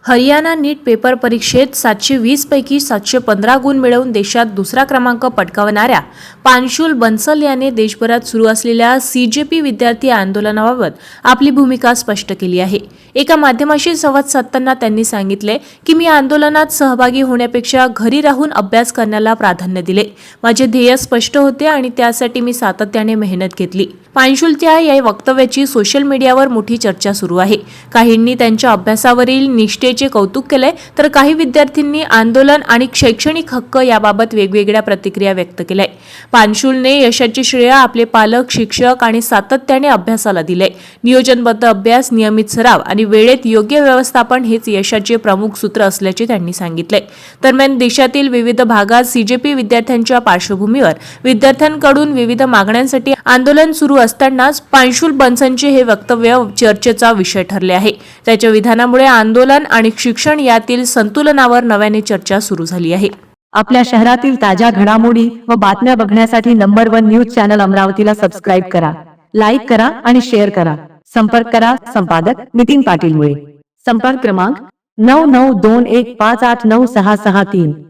हरियाणा नीट paper परीक्षेत 720 पैकी 715 गुण मिळवून देशात दुसरा क्रमांक पटकावणाऱ्या पांशुल बन्सल याने देशभरात सुरू असलेल्या सीजेपी विद्यार्थी आंदोलनाबाबत आपली भूमिका स्पष्ट केली आहे। एका माध्यमाशी संवाद साधताना त्यांनी सांगितले की मी आंदोलनात सहभागी होण्यापेक्षा घरी राहून अभ्यास करण्याला प्राधान्य दिले। माझे ध्येय स्पष्ट होते आणि त्यासाठी मी सातत्याने मेहनत घेतली। पांशुलच्या या वक्तव्याची सोशल मीडियावर मोठी चर्चा सुरू आहे। काहींनी त्यांच्या अभ्यासावरील निष्ठेचे कौतुक केले तर काही विद्यार्थ्यांनी आंदोलन आणि शैक्षणिक हक्क याबाबत वेगवेगळ्या प्रतिक्रिया व्यक्त केल्या। पांशुलने यशाचे श्रेय आपले पालक, शिक्षक आणि सातत्याने अभ्यासाला दिले। नियोजनबद्ध अभ्यास, नियमित सराव आणि वेळेत योग्य व्यवस्थापन हेच यशाचे प्रमुख सूत्र असल्याचे त्यांनी सांगितले। दरम्यान देशातील विविध भागात सीजेपी विद्यार्थ्यांच्या पार्श्वभूमीवर विद्यार्थ्यांकडून विविध मागण्यांसाठी आंदोलन सुरू असतानाच पांशुल बन्सलचे हे वक्तव्य चर्चेचा विषय ठरले आहे। त्याच्या विधानामुळे आंदोलन आणि शिक्षण यातील संतुलनावर नव्याने चर्चा सुरू झाली आहे। आपल्या शहरातील ताज्या घडामोडी व बातम्या बघण्यासाठी नंबर 1 न्यूज चॅनल अमरावतीला सबस्क्राईब करा, लाईक करा आणि शेअर करा। संपर्क करा संपादक नितीन पाटील मुळे। संपर्क क्रमांक 9921589663।